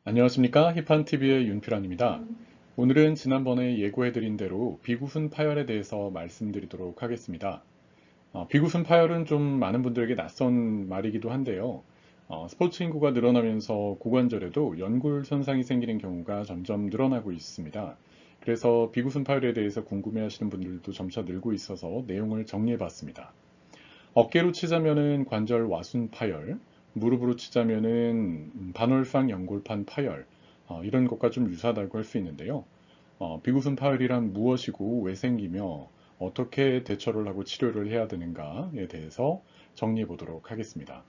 안녕하십니까? 힙한TV의 윤필환입니다. 오늘은 지난번에 예고해드린 대로 비구순 파열에 대해서 말씀드리도록 하겠습니다. 비구순 파열은 좀 많은 분들에게 낯선 말이기도 한데요. 스포츠 인구가 늘어나면서 고관절에도 연골 손상이 생기는 경우가 점점 늘어나고 있습니다. 그래서 비구순 파열에 대해서 궁금해하시는 분들도 점차 늘고 있어서 내용을 정리해봤습니다. 어깨로 치자면은 관절 와순 파열, 무릎으로 치자면은 반월상 연골판 파열, 이런 것과 좀 유사하다고 할 수 있는데요. 비구순 파열이란 무엇이고 왜 생기며 어떻게 대처를 하고 치료를 해야 되는가에 대해서 정리해 보도록 하겠습니다.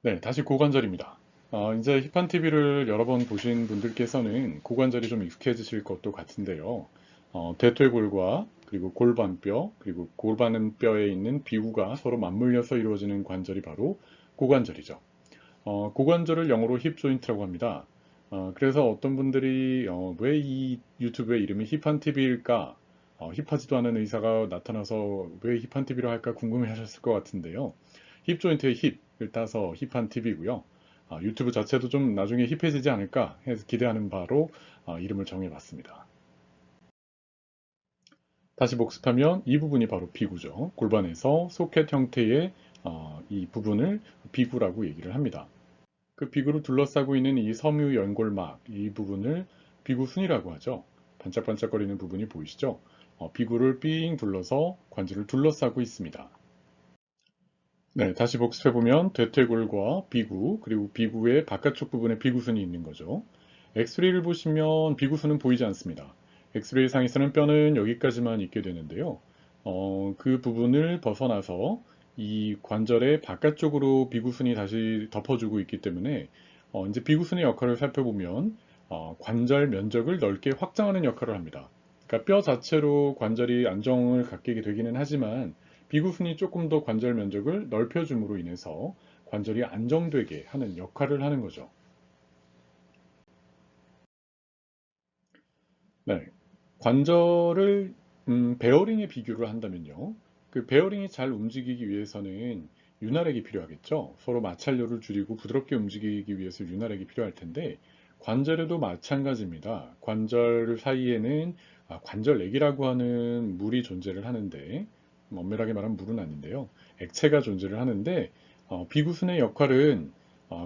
네, 다시 고관절입니다. 이제 힙한 TV를 여러 번 보신 분들께서는 고관절이 좀 익숙해지실 것도 같은데요. 대퇴골과 그리고 골반뼈, 그리고 골반뼈에 있는 비구가 서로 맞물려서 이루어지는 관절이 바로 고관절이죠. 고관절을 영어로 힙 조인트라고 합니다. 그래서 어떤 분들이 왜 이 유튜브의 이름이 힙한 TV일까? 힙하지도 않은 의사가 나타나서 왜 힙한 TV로 할까 궁금해 하셨을 것 같은데요. 힙 조인트의 힙을 따서 힙한 TV고요. 유튜브 자체도 좀 나중에 힙해지지 않을까 해서 기대하는 바로 이름을 정해봤습니다. 다시 복습하면 이 부분이 바로 비구죠. 골반에서 소켓 형태의 이 부분을 비구라고 얘기를 합니다. 그 비구를 둘러싸고 있는 이 섬유 연골막 이 부분을 비구순이라고 하죠. 반짝반짝거리는 부분이 보이시죠? 비구를 삥 둘러서 관절을 둘러싸고 있습니다. 네, 다시 복습해보면 대퇴골과 비구, 그리고 비구의 바깥쪽 부분에 비구순이 있는 거죠. 엑스레이를 보시면 비구순은 보이지 않습니다. 엑스레이 상에서는 뼈는 여기까지만 있게 되는데요. 그 부분을 벗어나서 이 관절의 바깥쪽으로 비구순이 다시 덮어주고 있기 때문에 이제 비구순의 역할을 살펴보면 관절 면적을 넓게 확장하는 역할을 합니다. 그러니까 뼈 자체로 관절이 안정을 갖게 되기는 하지만 비구순이 조금 더 관절 면적을 넓혀줌으로 인해서 관절이 안정되게 하는 역할을 하는 거죠. 네. 관절을 베어링에 비교를 한다면요. 그 베어링이 잘 움직이기 위해서는 윤활액이 필요하겠죠. 서로 마찰력을 줄이고 부드럽게 움직이기 위해서 윤활액이 필요할 텐데 관절에도 마찬가지입니다. 관절 사이에는 관절액이라고 하는 물이 존재를 하는데 엄밀하게 말하면 물은 아닌데요. 액체가 존재를 하는데 비구순의 역할은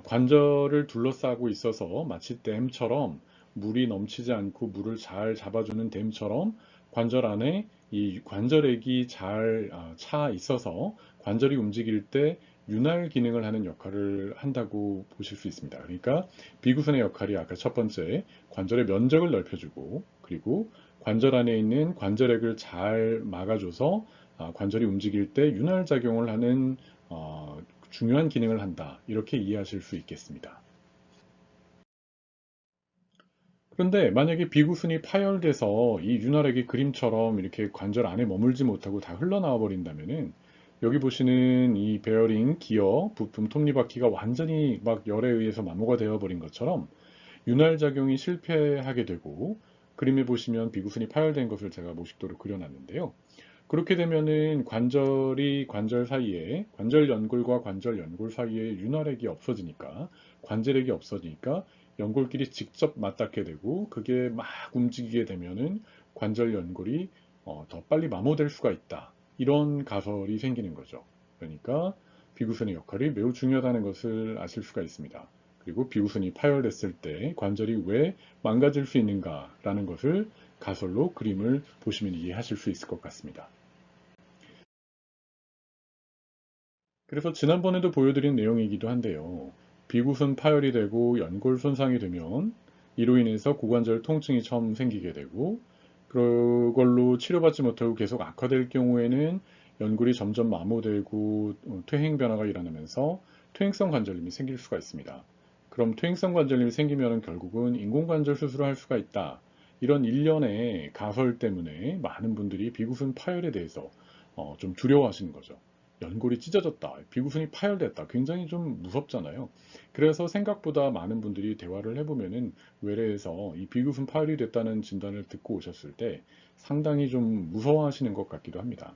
관절을 둘러싸고 있어서 마치 댐처럼 물이 넘치지 않고 물을 잘 잡아주는 댐처럼 관절 안에 이 관절액이 잘 차 있어서 관절이 움직일 때 윤활 기능을 하는 역할을 한다고 보실 수 있습니다. 그러니까 비구순의 역할이 아까 첫 번째 관절의 면적을 넓혀주고 그리고 관절 안에 있는 관절액을 잘 막아줘서 관절이 움직일 때 윤활 작용을 하는 중요한 기능을 한다. 이렇게 이해하실 수 있겠습니다. 그런데 만약에 비구순이 파열돼서 이 윤활액이 그림처럼 이렇게 관절 안에 머물지 못하고 다 흘러나와 버린다면은 여기 보시는 이 베어링, 기어, 부품, 톱니바퀴가 완전히 막 열에 의해서 마모가 되어 버린 것처럼 윤활 작용이 실패하게 되고 그림에 보시면 비구순이 파열된 것을 제가 모식도로 그려놨는데요. 그렇게 되면은 관절 사이에 관절 연골과 관절 연골 사이에 윤활액이 없어지니까 관절액이 없어지니까 연골끼리 직접 맞닿게 되고 그게 막 움직이게 되면은 관절 연골이 더 빨리 마모될 수가 있다. 이런 가설이 생기는 거죠. 그러니까 비구순의 역할이 매우 중요하다는 것을 아실 수가 있습니다. 그리고 비구순이 파열됐을 때 관절이 왜 망가질 수 있는가라는 것을 가설로 그림을 보시면 이해하실 수 있을 것 같습니다. 그래서 지난번에도 보여드린 내용이기도 한데요. 비구순 파열이 되고 연골 손상이 되면 이로 인해서 고관절 통증이 처음 생기게 되고 그걸로 치료받지 못하고 계속 악화될 경우에는 연골이 점점 마모되고 퇴행 변화가 일어나면서 퇴행성 관절염이 생길 수가 있습니다. 그럼 퇴행성 관절염이 생기면 결국은 인공관절 수술을 할 수가 있다. 이런 일련의 가설 때문에 많은 분들이 비구순 파열에 대해서 좀 두려워하시는 거죠. 연골이 찢어졌다, 비구순이 파열됐다. 굉장히 좀 무섭잖아요. 그래서 생각보다 많은 분들이 대화를 해보면은 외래에서 이 비구순 파열이 됐다는 진단을 듣고 오셨을 때 상당히 좀 무서워하시는 것 같기도 합니다.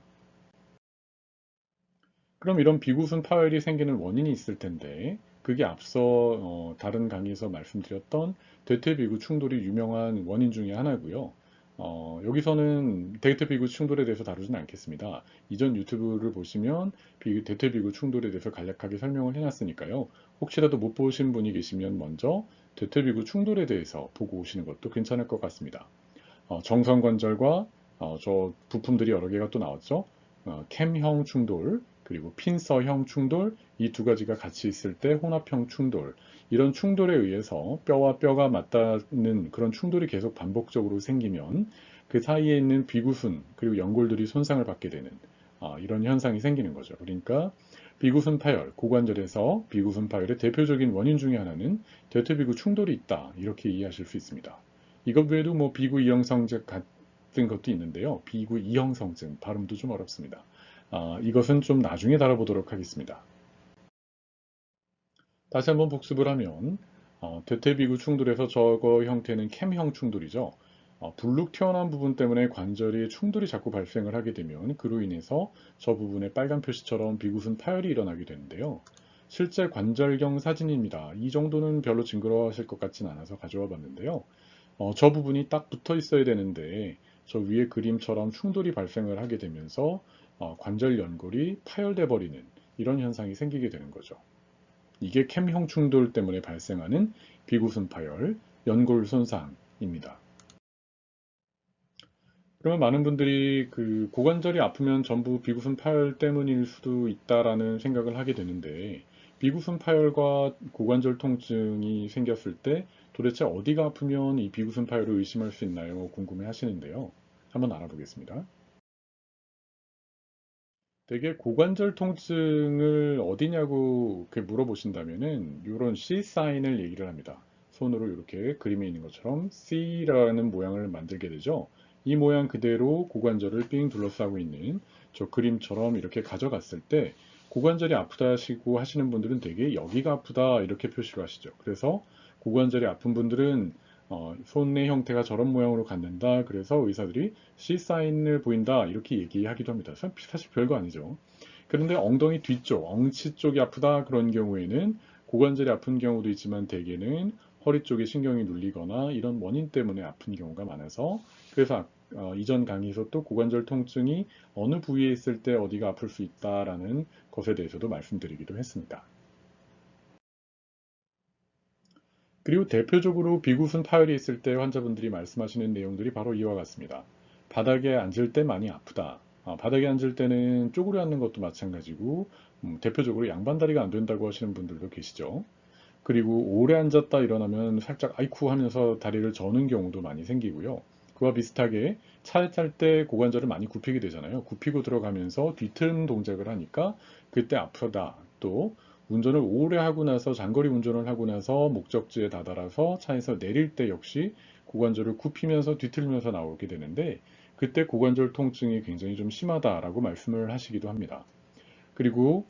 그럼 이런 비구순 파열이 생기는 원인이 있을 텐데 그게 앞서 다른 강의에서 말씀드렸던 대퇴비구 충돌이 유명한 원인 중에 하나고요. 여기서는 대퇴비구 충돌에 대해서 다루지는 않겠습니다. 이전 유튜브를 보시면 대퇴비구 충돌에 대해서 간략하게 설명을 해놨으니까요. 혹시라도 못 보신 분이 계시면 먼저 대퇴비구 충돌에 대해서 보고 오시는 것도 괜찮을 것 같습니다. 정성관절과 저 부품들이 여러 개가 또 나왔죠. 캠형 충돌, 그리고 핀서형 충돌, 이 두 가지가 같이 있을 때 혼합형 충돌. 이런 충돌에 의해서 뼈와 뼈가 맞닿는 그런 충돌이 계속 반복적으로 생기면 그 사이에 있는 비구순 그리고 연골들이 손상을 받게 되는 이런 현상이 생기는 거죠. 그러니까 비구순 파열, 고관절에서 비구순 파열의 대표적인 원인 중에 하나는 대퇴비구 충돌이 있다. 이렇게 이해하실 수 있습니다. 이것 외에도 뭐 비구 이형성증 같은 것도 있는데요. 비구 이형성증 발음도 좀 어렵습니다. 이것은 좀 나중에 다뤄보도록 하겠습니다. 다시 한번 복습을 하면 대퇴비구 충돌에서 저거 형태는 캠형 충돌이죠. 불룩 튀어나온 부분 때문에 관절에 충돌이 자꾸 발생을 하게 되면 그로 인해서 저 부분에 빨간 표시처럼 비구순 파열이 일어나게 되는데요. 실제 관절경 사진입니다. 이 정도는 별로 징그러워하실 것 같진 않아서 가져와 봤는데요. 저 부분이 딱 붙어 있어야 되는데 저 위에 그림처럼 충돌이 발생을 하게 되면서 관절 연골이 파열돼 버리는 이런 현상이 생기게 되는 거죠. 이게 캠형 충돌 때문에 발생하는 비구순 파열, 연골 손상입니다. 그러면 많은 분들이 그 고관절이 아프면 전부 비구순 파열 때문일 수도 있다라는 생각을 하게 되는데 비구순 파열과 고관절 통증이 생겼을 때 도대체 어디가 아프면 이 비구순 파열을 의심할 수 있나요? 궁금해 하시는데요. 한번 알아보겠습니다. 되게 고관절 통증을 어디냐고 이렇게 물어보신다면은 이런 C 사인을 얘기를 합니다. 손으로 이렇게 그림에 있는 것처럼 C라는 모양을 만들게 되죠. 이 모양 그대로 고관절을 삥 둘러싸고 있는 저 그림처럼 이렇게 가져갔을 때 고관절이 아프다 하시고 하시는 분들은 되게 여기가 아프다 이렇게 표시를 하시죠. 그래서 고관절이 아픈 분들은 손의 형태가 저런 모양으로 갖는다. 그래서 의사들이 C 사인을 보인다. 이렇게 얘기하기도 합니다. 사실 별거 아니죠. 그런데 엉덩이 뒤쪽, 엉치 쪽이 아프다. 그런 경우에는 고관절이 아픈 경우도 있지만 대개는 허리 쪽에 신경이 눌리거나 이런 원인 때문에 아픈 경우가 많아서 그래서 이전 강의에서 또 고관절 통증이 어느 부위에 있을 때 어디가 아플 수 있다라는 것에 대해서도 말씀드리기도 했습니다. 그리고 대표적으로 비구순 파열이 있을 때 환자분들이 말씀하시는 내용들이 바로 이와 같습니다. 바닥에 앉을 때 많이 아프다. 바닥에 앉을 때는 쪼그려 앉는 것도 마찬가지고 대표적으로 양반다리가 안 된다고 하시는 분들도 계시죠. 그리고 오래 앉았다 일어나면 살짝 아이쿠 하면서 다리를 저는 경우도 많이 생기고요. 그와 비슷하게 차에 탈 때 고관절을 많이 굽히게 되잖아요. 굽히고 들어가면서 뒤틀는 동작을 하니까 그때 아프다. 또 운전을 오래 하고 나서 장거리 운전을 하고 나서 목적지에 다다라서 차에서 내릴 때 역시 고관절을 굽히면서 뒤틀면서 나오게 되는데 그때 고관절 통증이 굉장히 좀 심하다라고 말씀을 하시기도 합니다. 그리고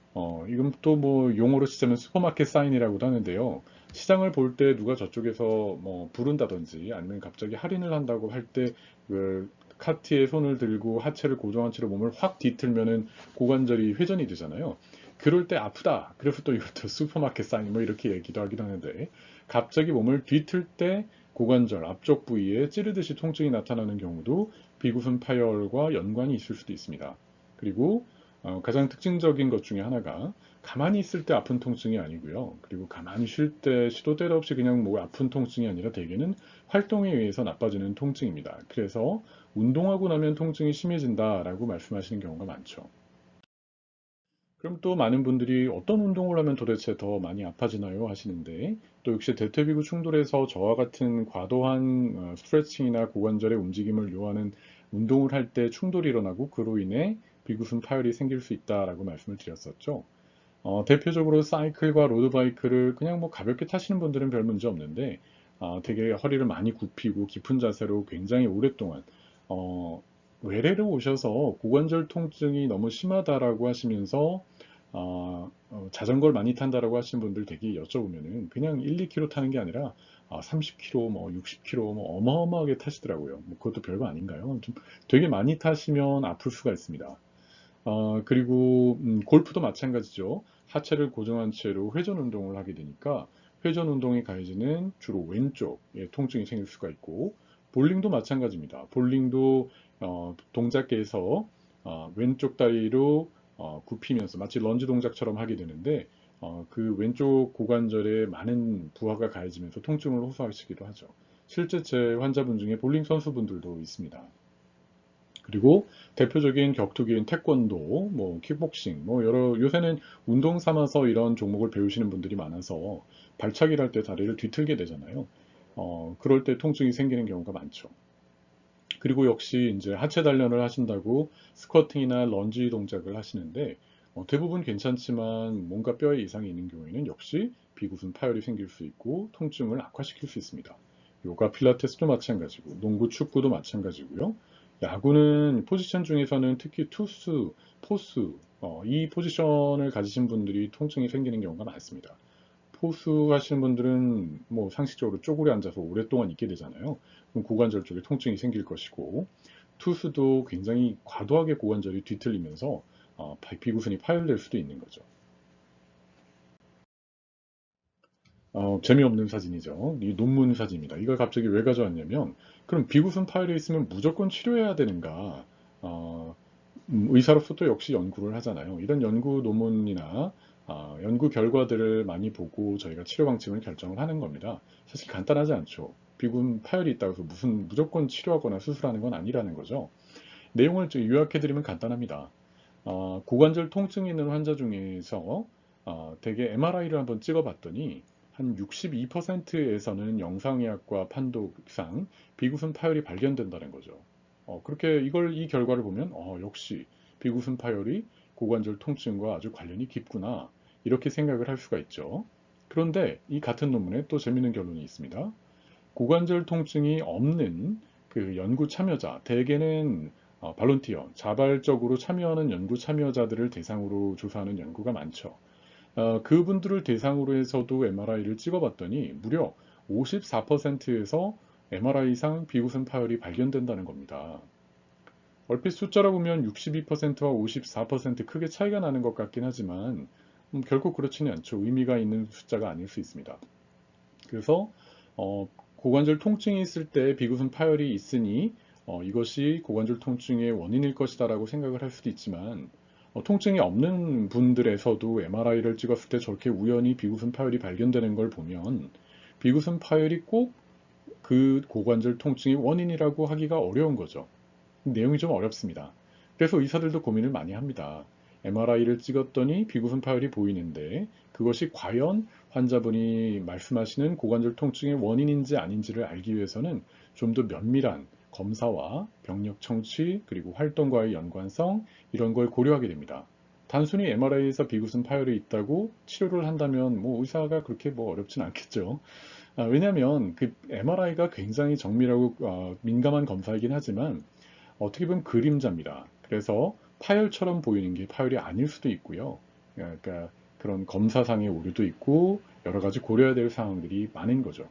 이건 또 뭐 용어로 치자면 슈퍼마켓 사인이라고도 하는데요. 시장을 볼 때 누가 저쪽에서 뭐 부른다든지 아니면 갑자기 할인을 한다고 할 때 그 카트에 손을 들고 하체를 고정한 채로 몸을 확 뒤틀면은 고관절이 회전이 되잖아요. 그럴 때 아프다. 그래서 또 이것도 슈퍼마켓 사인 뭐 이렇게 얘기도 하기도 하는데 갑자기 몸을 뒤틀 때 고관절 앞쪽 부위에 찌르듯이 통증이 나타나는 경우도 비구순 파열과 연관이 있을 수도 있습니다. 그리고 가장 특징적인 것 중에 하나가 가만히 있을 때 아픈 통증이 아니고요. 그리고 가만히 쉴 때 시도 때도 없이 그냥 뭐 아픈 통증이 아니라 대개는 활동에 의해서 나빠지는 통증입니다. 그래서 운동하고 나면 통증이 심해진다라고 말씀하시는 경우가 많죠. 그럼 또 많은 분들이 어떤 운동을 하면 도대체 더 많이 아파지나요? 하시는데 또 역시 대퇴비구 충돌에서 저와 같은 과도한 스트레칭이나 고관절의 움직임을 요하는 운동을 할 때 충돌이 일어나고 그로 인해 비구순 파열이 생길 수 있다라고 말씀을 드렸었죠. 대표적으로 사이클과 로드바이크를 그냥 뭐 가볍게 타시는 분들은 별 문제 없는데 되게 허리를 많이 굽히고 깊은 자세로 굉장히 오랫동안 어, 외래로 오셔서 고관절 통증이 너무 심하다라고 하시면서 자전거를 많이 탄다라고 하시는 분들 되게 여쭤보면은 그냥 1, 2km 타는 게 아니라 30km, 뭐 60km 뭐 어마어마하게 타시더라고요. 뭐 그것도 별거 아닌가요? 좀 되게 많이 타시면 아플 수가 있습니다. 그리고 골프도 마찬가지죠. 하체를 고정한 채로 회전 운동을 하게 되니까 회전 운동이 가해지는 주로 왼쪽에 통증이 생길 수가 있고, 볼링도 마찬가지입니다. 볼링도 동작에서 왼쪽 다리로 굽히면서 마치 런지 동작처럼 하게 되는데, 그 왼쪽 고관절에 많은 부하가 가해지면서 통증을 호소하시기도 하죠. 실제 제 환자분 중에 볼링 선수분들도 있습니다. 그리고 대표적인 격투기인 태권도, 뭐 킥복싱, 뭐 여러 요새는 운동 삼아서 이런 종목을 배우시는 분들이 많아서 발차기를 할 때 다리를 뒤틀게 되잖아요. 그럴 때 통증이 생기는 경우가 많죠. 그리고 역시 이제 하체 단련을 하신다고 스쿼팅이나 런지 동작을 하시는데 대부분 괜찮지만 뭔가 뼈에 이상이 있는 경우에는 역시 비구순 파열이 생길 수 있고 통증을 악화시킬 수 있습니다. 요가, 필라테스도 마찬가지고 농구, 축구도 마찬가지고요. 야구는 포지션 중에서는 특히 투수, 포수 이 포지션을 가지신 분들이 통증이 생기는 경우가 많습니다. 포수 하시는 분들은 뭐 상식적으로 쪼그려 앉아서 오랫동안 있게 되잖아요. 그럼 고관절 쪽에 통증이 생길 것이고, 투수도 굉장히 과도하게 고관절이 뒤틀리면서 비구순이 파열될 수도 있는 거죠. 재미없는 사진이죠. 이 논문 사진입니다. 이걸 갑자기 왜 가져왔냐면, 그럼 비구순 파열이 있으면 무조건 치료해야 되는가? 어, 의사로서 또 역시 연구를 하잖아요. 이런 연구 논문이나 연구 결과들을 많이 보고 저희가 치료 방침을 결정을 하는 겁니다. 사실 간단하지 않죠. 비군 파열이 있다고 해서 무슨 무조건 치료하거나 수술하는 건 아니라는 거죠. 내용을 요약해드리면 간단합니다. 고관절 통증이 있는 환자 중에서 대개 MRI를 한번 찍어봤더니 한 62%에서는 영상의학과 판독상 비구순 파열이 발견된다는 거죠. 그렇게 이 결과를 보면 역시 비구순 파열이 고관절 통증과 아주 관련이 깊구나 이렇게 생각을 할 수가 있죠. 그런데 이 같은 논문에 또 재밌는 결론이 있습니다. 고관절 통증이 없는 그 연구 참여자, 대개는 발론티어, 자발적으로 참여하는 연구 참여자들을 대상으로 조사하는 연구가 많죠. 그분들을 대상으로 해서도 MRI를 찍어봤더니 무려 54%에서 MRI상 비구순 파열이 발견된다는 겁니다. 얼핏 숫자로 보면 62%와 54% 크게 차이가 나는 것 같긴 하지만 결코 그렇지는 않죠. 의미가 있는 숫자가 아닐 수 있습니다. 그래서 고관절 통증이 있을 때 비구순 파열이 있으니 이것이 고관절 통증의 원인일 것이다라고 생각을 할 수도 있지만 통증이 없는 분들에서도 MRI를 찍었을 때 저렇게 우연히 비구순 파열이 발견되는 걸 보면 비구순 파열이 꼭 그 고관절 통증의 원인이라고 하기가 어려운 거죠. 내용이 좀 어렵습니다. 그래서 의사들도 고민을 많이 합니다. MRI를 찍었더니 비구순 파열이 보이는데 그것이 과연 환자분이 말씀하시는 고관절 통증의 원인인지 아닌지를 알기 위해서는 좀 더 면밀한 검사와 병력 청취 그리고 활동과의 연관성 이런 걸 고려하게 됩니다. 단순히 MRI에서 비구순 파열이 있다고 치료를 한다면 뭐 의사가 그렇게 뭐 어렵진 않겠죠. 왜냐하면 그 MRI가 굉장히 정밀하고 민감한 검사이긴 하지만 어떻게 보면 그림자입니다. 그래서 파열처럼 보이는 게 파열이 아닐 수도 있고요. 그러니까 그런 검사상의 오류도 있고 여러 가지 고려해야 될 상황들이 많은 거죠.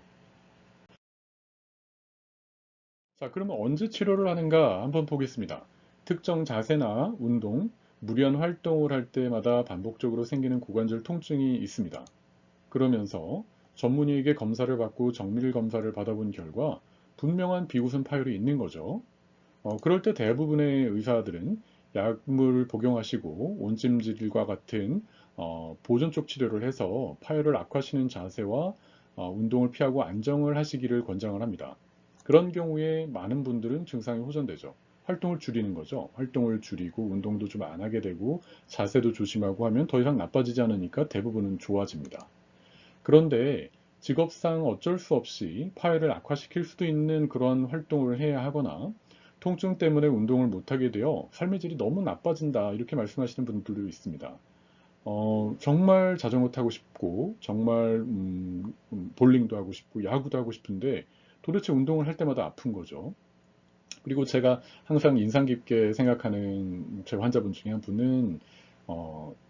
자, 그러면 언제 치료를 하는가 한번 보겠습니다. 특정 자세나 운동, 무리한 활동을 할 때마다 반복적으로 생기는 고관절 통증이 있습니다. 그러면서 전문의에게 검사를 받고 정밀 검사를 받아본 결과 분명한 비구순 파열이 있는 거죠. 그럴 때 대부분의 의사들은 약물 복용하시고 온찜질과 같은 보존 쪽 치료를 해서 파열을 악화시키는 자세와 운동을 피하고 안정을 하시기를 권장을 합니다. 그런 경우에 많은 분들은 증상이 호전되죠. 활동을 줄이는 거죠. 활동을 줄이고 운동도 좀 안 하게 되고 자세도 조심하고 하면 더 이상 나빠지지 않으니까 대부분은 좋아집니다. 그런데 직업상 어쩔 수 없이 파열을 악화시킬 수도 있는 그런 활동을 해야 하거나 통증 때문에 운동을 못하게 되어 삶의 질이 너무 나빠진다 이렇게 말씀하시는 분들도 있습니다. 정말 자전거 타고 싶고 정말 볼링도 하고 싶고 야구도 하고 싶은데 도대체 운동을 할 때마다 아픈 거죠. 그리고 제가 항상 인상 깊게 생각하는 제 환자분 중에 한 분은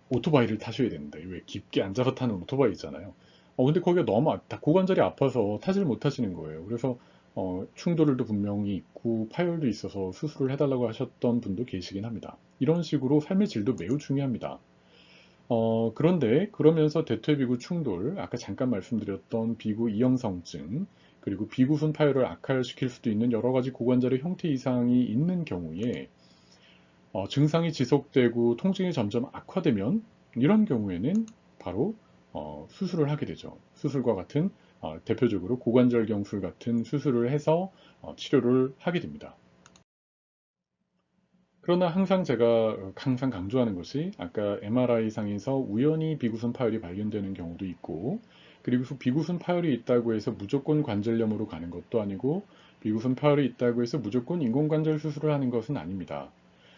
오토바이를 타셔야 되는데 왜 깊게 앉아서 타는 오토바이 있잖아요. 근데 거기가 너무 고관절이 아파서 타지를 못하시는 거예요. 그래서 충돌도 분명히 있고 파열도 있어서 수술을 해달라고 하셨던 분도 계시긴 합니다. 이런 식으로 삶의 질도 매우 중요합니다. 그런데 그러면서 대퇴비구 충돌, 아까 잠깐 말씀드렸던 비구 이형성증, 그리고 비구순 파열을 악화시킬 수도 있는 여러 가지 고관절의 형태 이상이 있는 경우에 증상이 지속되고 통증이 점점 악화되면 이런 경우에는 바로 수술을 하게 되죠. 수술과 같은 대표적으로 고관절 경술 같은 수술을 해서 치료를 하게 됩니다. 그러나 항상 제가 항상 강조하는 것이 아까 MRI상에서 우연히 비구순 파열이 발견되는 경우도 있고 그리고 비구순 파열이 있다고 해서 무조건 관절염으로 가는 것도 아니고 비구순 파열이 있다고 해서 무조건 인공관절 수술을 하는 것은 아닙니다.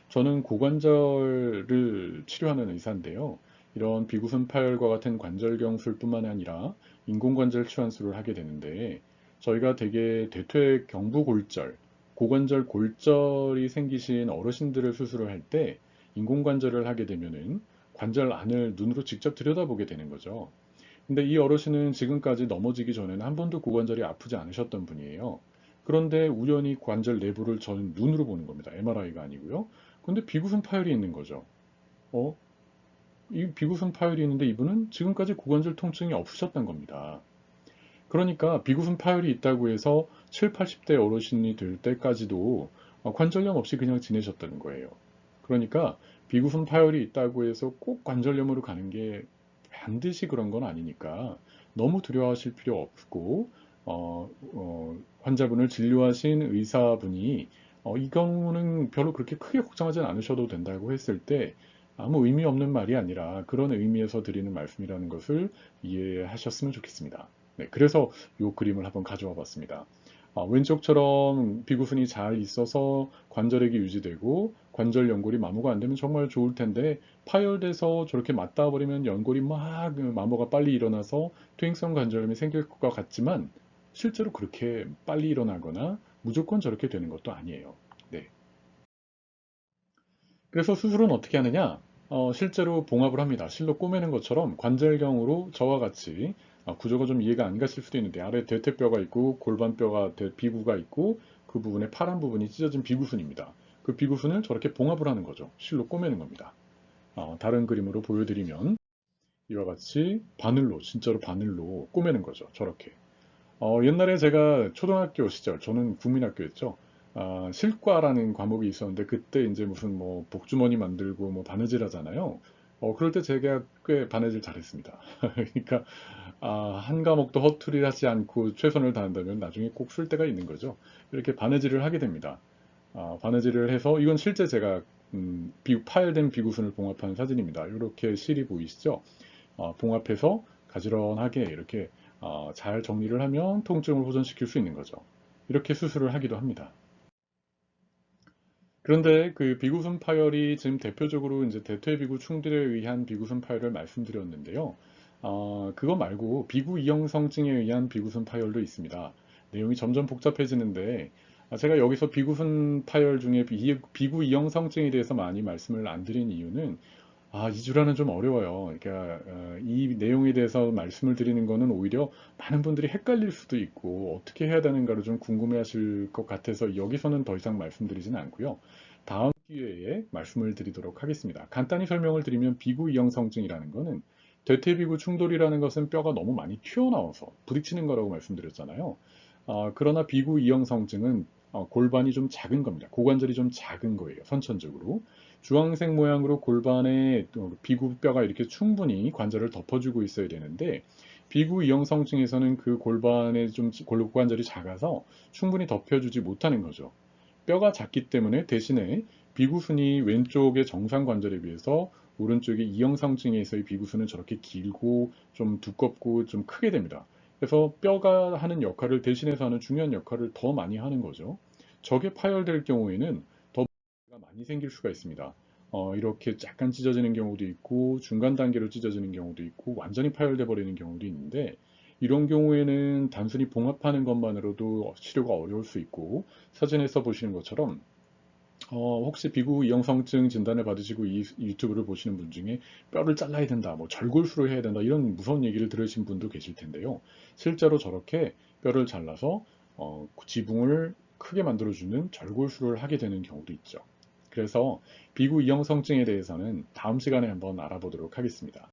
저는 고관절을 치료하는 의사인데요. 이런 비구순 파열과 같은 관절경술뿐만 아니라 인공관절 치환술을 하게 되는데 저희가 대개 대퇴경부골절, 고관절 골절이 생기신 어르신들을 수술을 할 때 인공관절을 하게 되면은 관절 안을 눈으로 직접 들여다보게 되는 거죠. 근데 이 어르신은 지금까지 넘어지기 전에는 한 번도 고관절이 아프지 않으셨던 분이에요. 그런데 우연히 관절 내부를 저는 눈으로 보는 겁니다. MRI가 아니고요. 근데 비구순 파열이 있는 거죠. 어? 이 비구순 파열이 있는데 이분은 지금까지 고관절 통증이 없으셨던 겁니다. 그러니까 비구순 파열이 있다고 해서 7, 80대 어르신이 될 때까지도 관절염 없이 그냥 지내셨다는 거예요. 그러니까 비구순 파열이 있다고 해서 꼭 관절염으로 가는 게 반드시 그런 건 아니니까 너무 두려워하실 필요 없고 환자분을 진료하신 의사분이 이 경우는 별로 그렇게 크게 걱정하지 않으셔도 된다고 했을 때 아무 의미 없는 말이 아니라 그런 의미에서 드리는 말씀이라는 것을 이해하셨으면 좋겠습니다. 네, 그래서 이 그림을 한번 가져와 봤습니다. 왼쪽처럼 비구순이 잘 있어서 관절액이 유지되고 관절 연골이 마모가 안 되면 정말 좋을 텐데 파열돼서 저렇게 맞닿아 버리면 연골이 막 마모가 빨리 일어나서 퇴행성 관절염이 생길 것 같지만 실제로 그렇게 빨리 일어나거나 무조건 저렇게 되는 것도 아니에요. 네. 그래서 수술은 어떻게 하느냐? 실제로 봉합을 합니다. 실로 꼬매는 것처럼 관절경으로 저와 같이 구조가 좀 이해가 안 가실 수도 있는데 아래 대퇴뼈가 있고 골반뼈가 비구가 있고 그 부분에 파란 부분이 찢어진 비구순입니다. 그 비구순을 저렇게 봉합을 하는 거죠. 실로 꼬매는 겁니다. 다른 그림으로 보여드리면 이와 같이 바늘로 진짜로 바늘로 꼬매는 거죠. 저렇게. 옛날에 제가 초등학교 시절, 저는 국민학교였죠. 실과라는 과목이 있었는데 그때 이제 무슨 뭐 복주머니 만들고 뭐 바느질 하잖아요. 그럴 때 제가 꽤 바느질 잘했습니다. 그러니까 한 과목도 허투루 하지 않고 최선을 다한다면 나중에 꼭 쓸 때가 있는 거죠. 이렇게 바느질을 하게 됩니다. 바느질을 해서 이건 실제 제가 파열된 비구순을 봉합한 사진입니다. 이렇게 실이 보이시죠? 봉합해서 가지런하게 이렇게 잘 정리를 하면 통증을 호전시킬 수 있는 거죠. 이렇게 수술을 하기도 합니다. 그런데 그 비구순 파열이 지금 대표적으로 이제 대퇴비구 충돌에 의한 비구순 파열을 말씀드렸는데요. 그거 말고 비구 이형성증에 의한 비구순 파열도 있습니다. 내용이 점점 복잡해지는데 제가 여기서 비구순 파열 중에 비구 이형성증에 대해서 많이 말씀을 안 드린 이유는 이 주라는 좀 어려워요. 그러니까 이 내용에 대해서 말씀을 드리는 거는 오히려 많은 분들이 헷갈릴 수도 있고 어떻게 해야 되는가를 좀 궁금해하실 것 같아서 여기서는 더 이상 말씀드리지는 않고요. 다음 기회에 말씀을 드리도록 하겠습니다. 간단히 설명을 드리면 비구 이형성증이라는 거는 대퇴비구 충돌이라는 것은 뼈가 너무 많이 튀어나와서 부딪히는 거라고 말씀드렸잖아요. 그러나 비구 이형성증은 골반이 좀 작은 겁니다. 고관절이 좀 작은 거예요. 선천적으로. 주황색 모양으로 골반에 비구뼈가 이렇게 충분히 관절을 덮어주고 있어야 되는데 비구 이형성증에서는 그 골반에 좀 골관절이 작아서 충분히 덮여주지 못하는 거죠. 뼈가 작기 때문에 대신에 비구순이 왼쪽의 정상 관절에 비해서 오른쪽의 이형성증에서의 비구순은 저렇게 길고 좀 두껍고 좀 크게 됩니다. 그래서 뼈가 하는 역할을 대신해서 하는 중요한 역할을 더 많이 하는 거죠. 저게 파열될 경우에는 더 문제가 많이 생길 수가 있습니다. 이렇게 약간 찢어지는 경우도 있고 중간 단계로 찢어지는 경우도 있고 완전히 파열돼 버리는 경우도 있는데 이런 경우에는 단순히 봉합하는 것만으로도 치료가 어려울 수 있고 사진에서 보시는 것처럼 혹시 비구 이형성증 진단을 받으시고 이 유튜브를 보시는 분 중에 뼈를 잘라야 된다, 뭐 절골수를 해야 된다 이런 무서운 얘기를 들으신 분도 계실 텐데요. 실제로 저렇게 뼈를 잘라서 지붕을 크게 만들어주는 절골술을 하게 되는 경우도 있죠. 그래서 비구 이형성증에 대해서는 다음 시간에 한번 알아보도록 하겠습니다.